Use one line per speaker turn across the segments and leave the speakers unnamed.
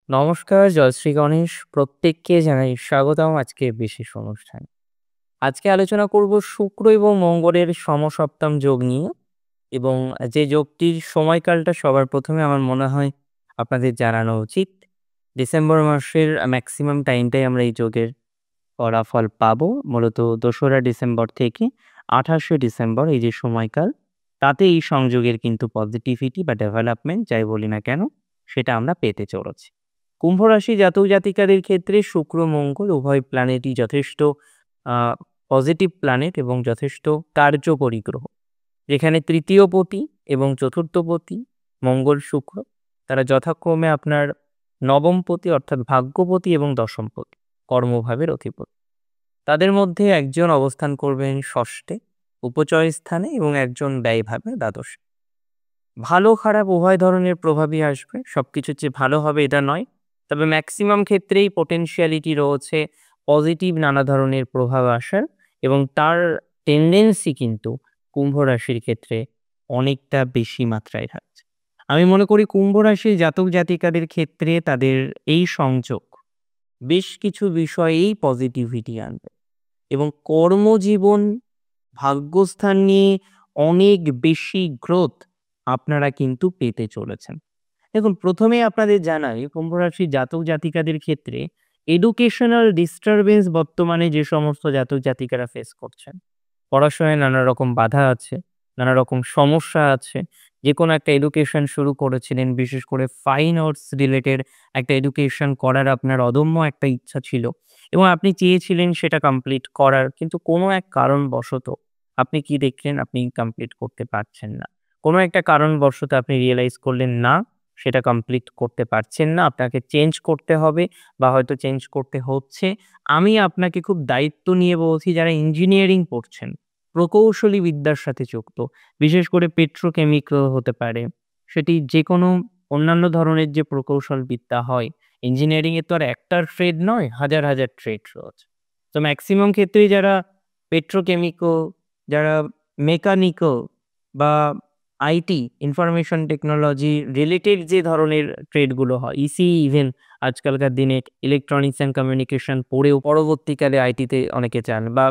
নমস্কার, জয়শ্রী গণেশ। প্রত্যেককে জানাই স্বাগতম আজকের বিশেষ অনুষ্ঠানে। আজকে আলোচনা করব শুক্র এবং মঙ্গলের সমসপ্তম যোগ নিয়ে এবং যে যোগটির সময়কালটা সবার ১ম এ আমার মনে হয় আপনাদের জানানো উচিত। ডিসেম্বর মাসের ম্যাক্সিমাম টাইমটাই আমরা এই যোগের ফলাফল পাবো। মূলত ২রা ডিসেম্বর থেকে ২৮শে ডিসেম্বর এই যে সময়কাল, তাতে এই সংযোগের কিন্তু পজিটিভিটি বা ডেভেলপমেন্ট যাই বলি না কেন, সেটা আমরা পেতে চলেছি। কুম্ভ রাশি জাতক-জাতিকাদের ক্ষেত্রে শুক্র, মঙ্গল উভয় প্ল্যানেটই যথেষ্ট আ পজিটিভ প্ল্যানেট এবং যথেষ্ট কার্যকরী গ্রহ। যেখানে ৩য় পতি এবং ৪র্থ পতি মঙ্গল, শুক্র তারা যথাক্রমে আপনার ৯ম পতি অর্থাৎ ভাগ্যপতি এবং ১০ম পতি কর্মভাবের অধিপতি। তাদের মধ্যে একজন অবস্থান করবেন ষষ্ঠে উপচয় স্থানে এবং একজন ব্যয়ভাবে দ্বাদশে। ভালো খারাপ উভয় ধরনের প্রভাবই আসবে। সবকিছুর চেয়ে ভালো হবে এটা নয়। তবে ম্যাক্সিমাম ক্ষেত্রেই potentiality রয়েছে পজিটিভ নানা ধরনের প্রভাব আসার এবং তার টেনডেন্সি কিন্তু কুম্ভ রাশির ক্ষেত্রে অনেকটা বেশি মাত্রায় থাকছে। আমি মনে করি কুম্ভ রাশির জাতক জাতিকাদের ক্ষেত্রে তাদের এই সংযোগ বেশ কিছু বিষয়েই পজিটিভিটি আনবে এবং কর্মজীবন, ভাগ্যস্থান নিয়ে অনেক বেশি গ্রোথ আপনারা কিন্তু পেতে চলেছেন। দেখুন, ১ম এই আপনাদের জানাই কুম্ভ রাশির জাতক জাতিকাদের ক্ষেত্রে এডুকেশনাল ডিস্টার্বেন্স বর্তমানে যে সমস্ত জাতক জাতিকারা ফেস করছেন। পড়াশোনায় নানা রকম বাধা আছে, নানা রকম সমস্যা আছে। যেকোনো একটা এডুকেশন শুরু করেছিলেন, বিশেষ করে ফাইন আর্টস রিলেটেড একটা এডুকেশন করার আপনার অদম্য একটা ইচ্ছা ছিল এবং আপনি চেয়েছিলেন সেটা কমপ্লিট করার। কিন্তু কোনো এক কারণবশত আপনি কি দেখলেন? আপনি কমপ্লিট করতে পারছেন না। কোনো একটা কারণবশত আপনি রিয়ালাইজ করলেন না, সেটা কমপ্লিট করতে পারছেন না। আপনাকে চেঞ্জ করতে হবে বা হয়তো চেঞ্জ করতে হচ্ছে। আমি আপনাকে খুব দায়িত্ব নিয়ে বলছি, যারা ইঞ্জিনিয়ারিং পড়ছেন, প্রকৌশলী বিদ্যার সাথে যুক্ত, বিশেষ করে পেট্রোকেমিক্যাল হতে পারে, সেটি যেকোনো অন্যান্য ধরনের যে প্রকৌশল বিদ্যা হয়, ইঞ্জিনিয়ারিং এ তো আর একটার ট্রেড নয়, হাজার, হাজার ট্রেড রয়েছে। তো মেক্সিমাম ক্ষেত্রেই যারা পেট্রোকেমিক্যাল, যারা মেকানিক্যাল বা আইটি, ইনফরমেশন টেকনোলজি রিলেটেড যে ধরনের ট্রেডগুলো হয়, ইসিই ইভেন আজকালকার দিনে ইলেকট্রনিক্স অ্যান্ড কমিউনিকেশন পড়েও পরবর্তীকালে আইটিতে অনেকে যান বা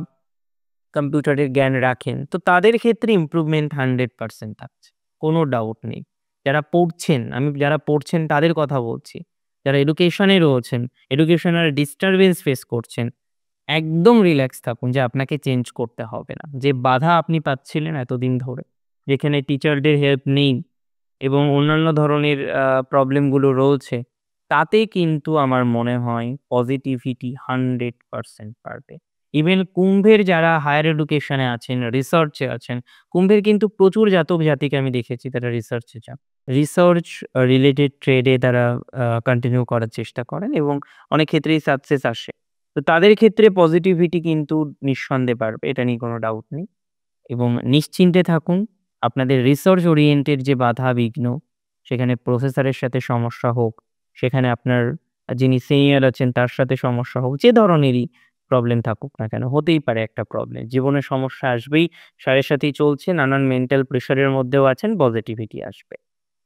কম্পিউটারের জ্ঞান রাখেন। তো তাদের ক্ষেত্রে ইমপ্রুভমেন্ট 100% থাকছে। কোনো ডাউট নেই। যারা পড়ছেন, আমি যারা পড়ছেন তাদের কথা বলছি। যারা এডুকেশনে রয়েছেন, এডুকেশনাল ডিস্টার্বেন্স ফেস করছেন, একদম রিল্যাক্স থাকুন যে আপনাকে চেঞ্জ করতে হবে না। যে বাধা আপনি পাচ্ছিলেন এতদিন ধরে, যেখানে টিচারদের হেল্প নেই এবং অন্যান্য ধরনের প্রবলেমগুলো রয়েছে, তাতে কিন্তু আমার মনে হয় পজিটিভিটি 100% বাড়বে। ইভেন কুম্ভের যারা হায়ার এডুকেশনে আছেন, রিসার্চে আছেন, কুম্ভের কিন্তু প্রচুর জাতক জাতিকে আমি দেখেছি তারা রিসার্চে যান। রিসার্চ রিলেটেড ট্রেডে তারা কন্টিনিউ করার চেষ্টা করেন এবং অনেক ক্ষেত্রেই সাকসেস আসে। তো তাদের ক্ষেত্রে পজিটিভিটি কিন্তু নিঃসন্দেহে বাড়বে। এটা নিয়ে কোনো ডাউট নেই এবং নিশ্চিন্তে থাকুন। আপনাদের রিসার্চ ওরিয়েন্টেড যে বাধা-বিঘ্ন, সেখানে প্রফেসরের সাথে সমস্যা হোক, সেখানে আপনার যিনি সিনিয়র আছেন তার সাথে সমস্যা হোক, যে ধরনেরই প্রবলেম থাকুক না কেন, হতেই পারে একটা প্রবলেম। জীবনে সমস্যা আসবেই, সাথে, সাথেই চলছে, নানান মেন্টাল প্রেশারের মধ্যেও আছেন, পজিটিভিটি আসবে।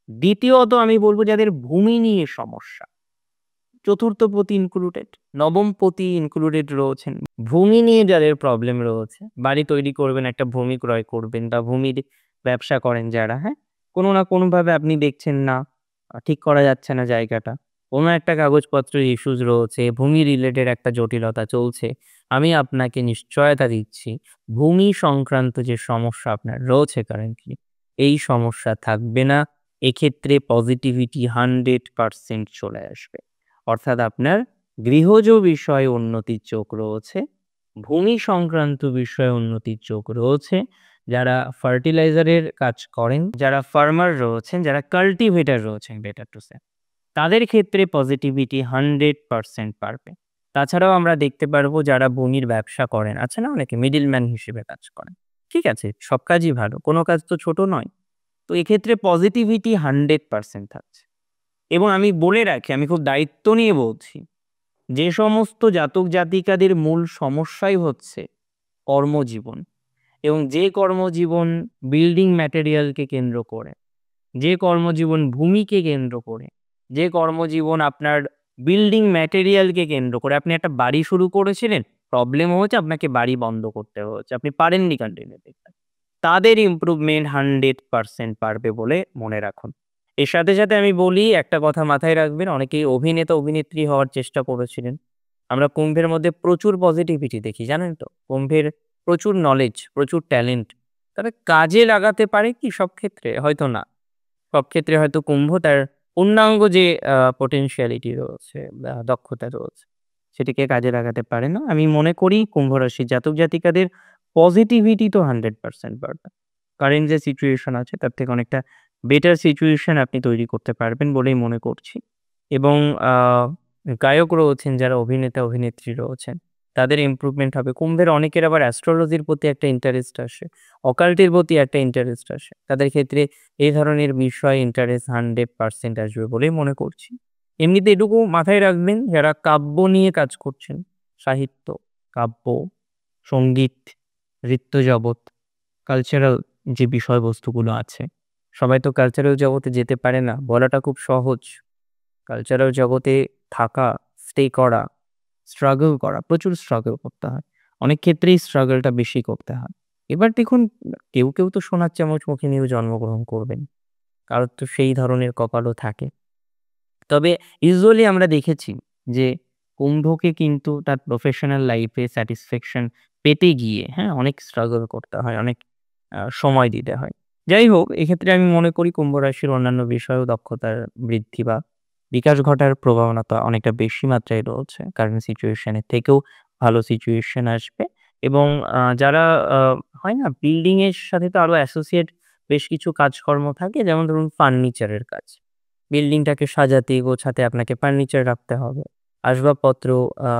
দ্বিতীয়ত আমি বলব যাদের ভূমি নিয়ে সমস্যা, ৪র্থ পতি ইনক্লুডেড, ৯ম পতি ইনক্লুডেড রয়েছেন। ভূমি নিয়ে যাদের প্রবলেম রয়েছে, বাড়ি তৈরি করবেন, একটা ভূমি ক্রয় করবেন বা ভূমির ব্যবসা করেন যারা, হ্যাঁ? কোনো না কোনোভাবে আপনি দেখছেন না, ঠিক করা যাচ্ছে না জায়গাটা। কোনো একটা কাগজপত্রের ইস্যুস রয়েছে, ভূমি রিলেটেড একটা জটিলতা চলছে। আমি আপনাকে নিশ্চয়তা দিচ্ছি, ভূমি সংক্রান্ত যে সমস্যা আপনার রয়েছে কারেন্টলি, এই সমস্যা থাকবে না। এক্ষেত্রে পজিটিভিটি 100% চলে আসবে। অর্থাৎ আপনার গৃহজ বিষয়ে উন্নতির যোগ রয়েছে, ভূমি সংক্রান্ত বিষয়ে উন্নতির যোগ রয়েছে। যারা ফার্টিলাইজারের কাজ করেন, যারা ফার্মার রয়েছেন, যারা কাল্টিভেটর রয়েছেন বেটার টু সে, তাদের ক্ষেত্রে পজিটিভিটি 100% বাড়বে। তাছাড়াও আমরা দেখতে পারবো যারা ভূমির ব্যবসা করেন, আছে না অনেকে মিডলম্যান হিসেবে কাজ করেন। ঠিক আছে, সব কাজই ভালো, কোনো কাজ তো ছোট নয়। তো এক্ষেত্রে পজিটিভিটি 100% থাকছে এবং আমি বলে রাখি, আমি খুব দায়িত্ব নিয়ে বলছি, যে সমস্ত জাতক জাতিকাদের মূল সমস্যাই হচ্ছে কর্মজীবন এবং যে কর্মজীবন বিল্ডিং ম্যাটেরিয়ালকে কেন্দ্র করে, যে কর্মজীবন ভূমিকে কেন্দ্র করে, যে কর্মজীবন আপনার বিল্ডিং ম্যাটেরিয়ালকে কেন্দ্র করে আপনি একটা বাড়ি শুরু করেছিলেন, প্রবলেম হয়েছে, আপনাকে বাড়ি বন্ধ করতে হয়েছে, আপনি পারেননি কন্টিনিউ করতে। তাদের ইমপ্রুভমেন্ট 100% পারবে বলে মনে রাখুন। এর সাথে, সাথে আমি বলি একটা কথা মাথায় রাখবেন, অনেকেই অভিনেতা, অভিনেত্রী হওয়ার চেষ্টা করেছিলেন। আমরা কুম্ভের মধ্যে প্রচুর পজিটিভিটি দেখি, জানেন তো? কুম্ভের প্রচুর নলেজ, প্রচুর ট্যালেন্ট। তবে কাজে লাগাতে পারে কি সব ক্ষেত্রে? হয়তো না। সব ক্ষেত্রে হয়তো কুম্ভ তার পূর্ণাঙ্গ যে potentiality রয়েছে বা দক্ষতা রয়েছে, সেটিকে কাজে লাগাতে পারে না। আমি মনে করি কুম্ভ রাশির জাতক-জাতিকাদের পজিটিভিটি তো 100% বাড়বে। কারেন্ট যে সিচুয়েশন আছে তার থেকে অনেকটা বেটার সিচুয়েশন আপনি তৈরি করতে পারবেন বলেই মনে করছি। এবং আ গায়ক রয়েছেন, যারা অভিনেতা, অভিনেত্রী রয়েছেন, তাদের ইমপ্রুভমেন্ট হবে। কুম্ভের অনেকের আবার অ্যাস্ট্রোলজির প্রতি একটা ইন্টারেস্ট আসে, অকাল্টের প্রতি একটা ইন্টারেস্ট আসে। তাদের ক্ষেত্রে এই ধরনের বিষয়ে ইন্টারেস্ট 100% আসবে বলেই মনে করছি। এমনিতে এটুকু মাথায় রাখবেন, যারা কাব্য নিয়ে কাজ করছেন, সাহিত্য, কাব্য, সঙ্গীত, নৃত্য জগৎ, কালচারাল যে বিষয়বস্তুগুলো আছে, সবাই তো কালচারাল জগতে যেতে পারে না। বলাটা খুব সহজ। কালচারাল জগতে থাকা, স্টে করা, স্ট্রাগল করা, প্রচুর স্ট্রাগল করতে হয়। অনেক ক্ষেত্রেই স্ট্রাগলটা বেশি করতে হয়। এবার দেখুন, কেউ তো সোনার চামচ মুখে নিয়েও জন্মগ্রহণ করবেন। কারোর তো সেই ধরনের কপালও থাকে। তবে ইউজুয়ালি আমরা দেখেছি যে কুম্ভকে কিন্তু তার প্রফেশনাল লাইফে স্যাটিসফ্যাকশন পেতে গিয়ে, হ্যাঁ? অনেক স্ট্রাগল করতে হয়, অনেক সময় দিতে হয়। যাই হোক, এক্ষেত্রে আমি মনে করি কুম্ভ রাশির অন্যান্য বিষয়েও দক্ষতার বৃদ্ধি বা বিকাশ ঘটার প্রবণতা অনেকটা বেশি মাত্রায় রয়েছে। কারেন্ট সিচুয়েশন এর থেকেও ভালো সিচুয়েশন আসবে। এবং যারা আ হয় না, বিল্ডিং এর সাথে তো আরো অ্যাসোসিয়েট বেশ কিছু কাজকর্ম থাকে, যেমন ধরুন ফার্নিচারের কাজ। বিল্ডিংটাকে সাজাতে, গোছাতে আপনাকে ফার্নিচার রাখতে হবে। আসবাবপত্র,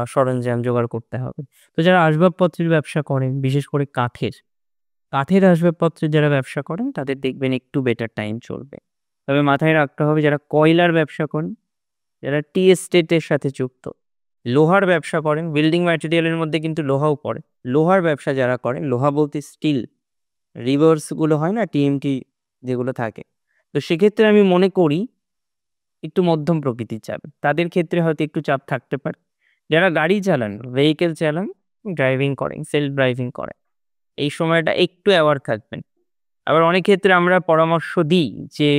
সরঞ্জাম জোগাড় করতে হবে। তো যারা আসবাবপত্রের ব্যবসা করেন, বিশেষ করে কাঠের আসবাবপত্রের যারা ব্যবসা করেন, তাদের দেখবেন একটু বেটার টাইম চলবে। তবে মাথায় রাখতে হবে, যারা কয়লার ব্যবসা করেন, যারা টি এস্টেটের সাথে যুক্ত, লোহার ব্যবসা করেন, বিল্ডিং ম্যাটেরিয়াল এর মধ্যে কিন্তু লোহাও পড়ে। লোহার ব্যবসা যারা করেন, লোহা বলতে স্টিল, রিভার্স গুলো হয় না? টিএমটি যেগুলো থাকে। তো সেক্ষেত্রে আমি মনে করি একটু মধ্যম প্রকৃতির চাপ। তাদের ক্ষেত্রে হয়তো একটু চাপ থাকতে পারে। যারা গাড়ি চালান, ভেহিকল চালান, ড্রাইভিং করেন, সেলফ ড্রাইভিং করেন, এই সময়টা একটু অ্যাওয়ার থাকবেন। আবার অনেক ক্ষেত্রে আমরা পরামর্শ দিই যে,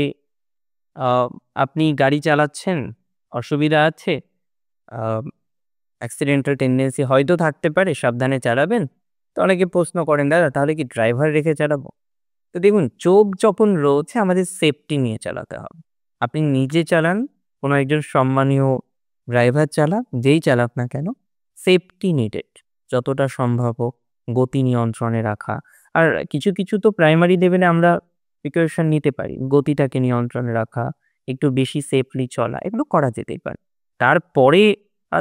আ আপনি গাড়ি চালাচ্ছেন, অসুবিধা আছে, আ অ্যাক্সিডেন্টাল টেনডেন্সি হয়তো থাকতে পারে, সাবধানে চালাবেন। তো অনেকে প্রশ্ন করেন, "দাদা তাহলে কি ড্রাইভার রেখে চালাবো?" তো দেখুন, চোখ যখন রয়েছে, আমাদের সেফটি নিয়ে চালাতে হবে। আপনি নিজে চালান, কোনো একজন সম্মানীয় ড্রাইভার চালাক, যেই চালাক না কেন, সেফটি নিডেড। যতটা সম্ভব হোক গতি নিয়ন্ত্রণে রাখা। আর কিছু তো প্রাইমারি লেভেলে আমরা প্রিকশন নিতে পারি। গতিটাকে নিয়ন্ত্রণে রাখা, একটু বেশি সেফলি চলা, এগুলো করা যেতেই পারে। তারপরে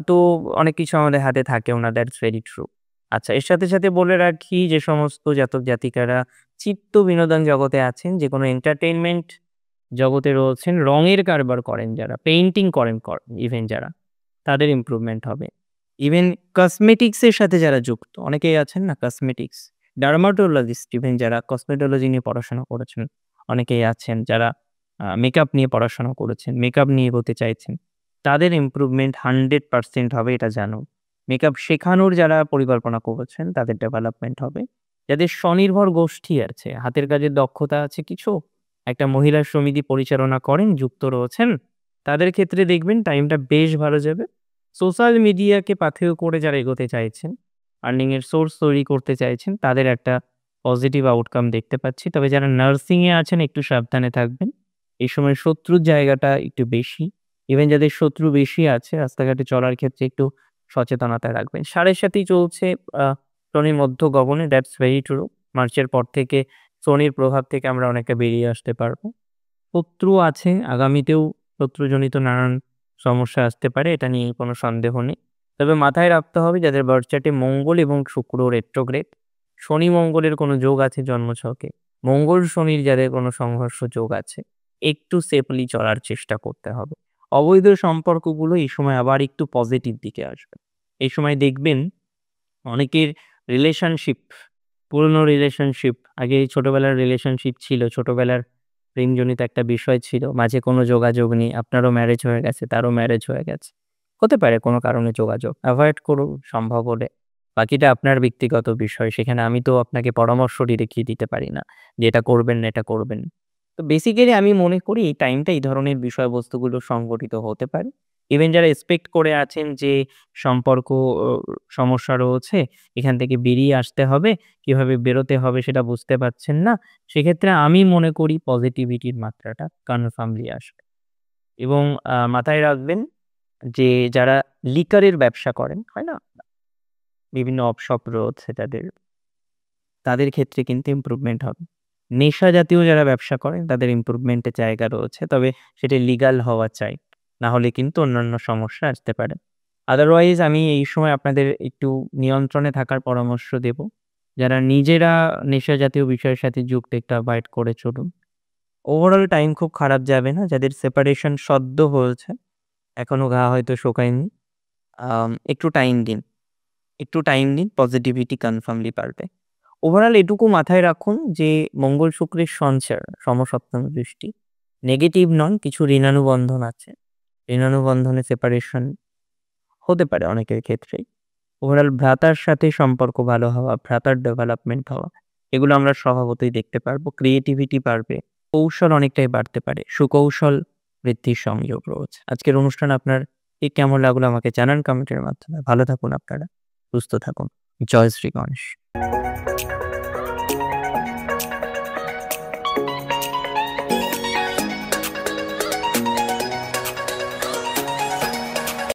তো অনেক কিছু আমাদের হাতে থাকেও না, দ্যাটস ভেরি ট্রু। আচ্ছা, এর সাথে, সাথে বলে রাখি, যে সমস্ত জাতক-জাতিকারা চিত্ত বিনোদন জগতে আছেন, যেকোনো এন্টারটেইনমেন্ট জগতে রয়েছেন, রঙের কারবার করেন যারা, পেইন্টিং করেন ইভেন যারা, তাদের ইমপ্রুভমেন্ট হবে। ইভেন কসমেটিক্স এর সাথে যারা যুক্ত, অনেকেই আছেন না কসমেটিক্স, ডার্মাটোলজিস্ট, ইভেন যারা কসমেটোলজি নিয়ে পড়াশোনা করেছেন, অনেকেই আছেন যারা মেকআপ নিয়ে পড়াশোনা করেছেন, মেকআপ নিয়ে এগোতে চাইছেন। তাদের ইমপ্রুভমেন্ট 100% হবে, এটা জানুন। মেকআপ শেখানোর যারা পরিকল্পনা করেছেন, তাদের ডেভেলপমেন্ট হবে। যাদের স্বনির্ভর গোষ্ঠী আছে, হাতের কাজের দক্ষতা আছে কিছু, একটা মহিলা সমিতি পরিচালনা করেন, যুক্ত রয়েছেন, তাদের ক্ষেত্রে দেখবেন টাইমটা বেশ ভালো যাবে। সোশ্যাল মিডিয়াকে পাথেয় করে যারা এগোতে চাইছেন, আর্নিং এর সোর্স তৈরি করতে চাইছেন, তাদের একটা পজিটিভ আউটকাম দেখতে পাচ্ছি। তবে যারা নার্সিং এ আছেন, একটু সাবধানে থাকবেন। এই সময় শত্রুর জায়গাটা একটু বেশি। ইভেন যাদের শত্রু বেশি আছে, রাস্তাঘাটে চলার ক্ষেত্রে একটু সচেতনতা রাখবেন। ৭.৭ই চলছে আ শনির মধ্য গগনে, দ্যাটস ভেরি ট্রু। মার্চের পর থেকে শনির প্রভাব থেকে আমরা অনেকটা বেরিয়ে আসতে পারব। শত্রু আছে, আগামীতেও শত্রুজনিত নানান সমস্যা আসতে পারে, এটা নিয়ে কোনো সন্দেহ নেই। তবে মাথায় রাখতে হবে, যাদের বার্থ চার্টে মঙ্গল এবং শুক্র রেট্রোগ্রেড, শনি মঙ্গলের কোনো যোগ আছে জন্মছকে, মঙ্গল শনির যাদের কোনো সংঘর্ষ যোগ আছে, একটু সেফলি চলার চেষ্টা করতে হবে। অবৈধ সম্পর্কগুলো এই সময় আবার একটু পজিটিভ দিকে আসবে। এই সময় দেখবেন অনেকের রিলেশনশিপ, পুরনো রিলেশনশিপ, আগে ছোটবেলার রিলেশনশিপ ছিল, ছোটবেলার প্রেমজনিত একটা বিষয় ছিল, মাঝে কোনো যোগাযোগ নেই, আপনারও ম্যারেজ হয়ে গেছে, তারও ম্যারেজ হয়ে গেছে। হতে পারে কোনো কারণে যোগাযোগ। এভয়েড করুন সম্ভব হলে। বাকিটা আপনার ব্যক্তিগত বিষয়। সেখানে আমি তো আপনাকে পরামর্শ ডিরেক্টলি দিতে পারি না যে এটা করবেন না, এটা করবেন। তো বেসিক্যালি আমি মনে করি এই টাইমটা এই ধরনের বিষয়বস্তুগুলো সংঘটিত হতে পারে। ইভেন যারা এক্সপেক্ট করে আছেন যে সম্পর্ক ও সমস্যা রয়েছে, এখান থেকে বেরিয়ে আসতে হবে, কিভাবে বেরোতে হবে সেটা বুঝতে পারছেন না। সেক্ষেত্রে আমি মনে করি পজিটিভিটির মাত্রাটা কনফার্মলি আসবে। এবং মাথায় রাখবেন যে যারা লিকারের ব্যবসা করেন, হয় না? বিভিন্ন অপশপ রয়েছে তাদের ক্ষেত্রে কিন্তু ইমপ্রুভমেন্ট হবে। নেশা জাতীয় যারা ব্যবসা করেন তাদের ইমপ্রুভমেন্টের জায়গা রয়েছে। তবে সেটা লিগাল হওয়া চাই। না হলে কিন্তু অন্যান্য সমস্যা আসতে পারে। আদারওয়াইজ আমি এই সময় আপনাদের একটু নিয়ন্ত্রণে থাকার পরামর্শ দেব। যারা নিজেরা নেশা জাতীয় বিষয়ের সাথে যুক্ত একটু এভয়েড করে চলুন। ওভারঅল টাইম খুব খারাপ যাবে না। যাদের সেপারেশন সদ্য হয়েছে, এখনো ঘা হয়তো শুকায়নি। একটু টাইম দিন। একটু টাইম দিন, পজিটিভিটি কনফার্মলি বাড়বে। ওভারঅল এটুকু মাথায় রাখুন যে মঙ্গল শুক্রের সঞ্চার সমসপ্তম দৃষ্টি। নেগেটিভ নন, কিছু ঋণানুবন্ধন আছে। ঋণানুবন্ধনে সেপারেশন হতে পারে অনেকের ক্ষেত্রেই। ওভারঅল ভ্রাতার সাথে সম্পর্ক ভালো হওয়া, ভ্রাতার ডেভেলপমেন্ট হওয়া, এগুলো আমরা স্বভাবতই দেখতে পারবো। ক্রিয়েটিভিটি বাড়বে, কৌশল অনেকটাই বাড়তে পারে। সুকৌশল বৃদ্ধির সংযোগ রয়েছে। আজকের অনুষ্ঠান আপনার ঠিক কেমন লাগলো আমাকে জানান কমেন্টের মাধ্যমে। ভালো থাকুন আপনারা, সুস্থ থাকুন। জয় শ্রী গণেশ।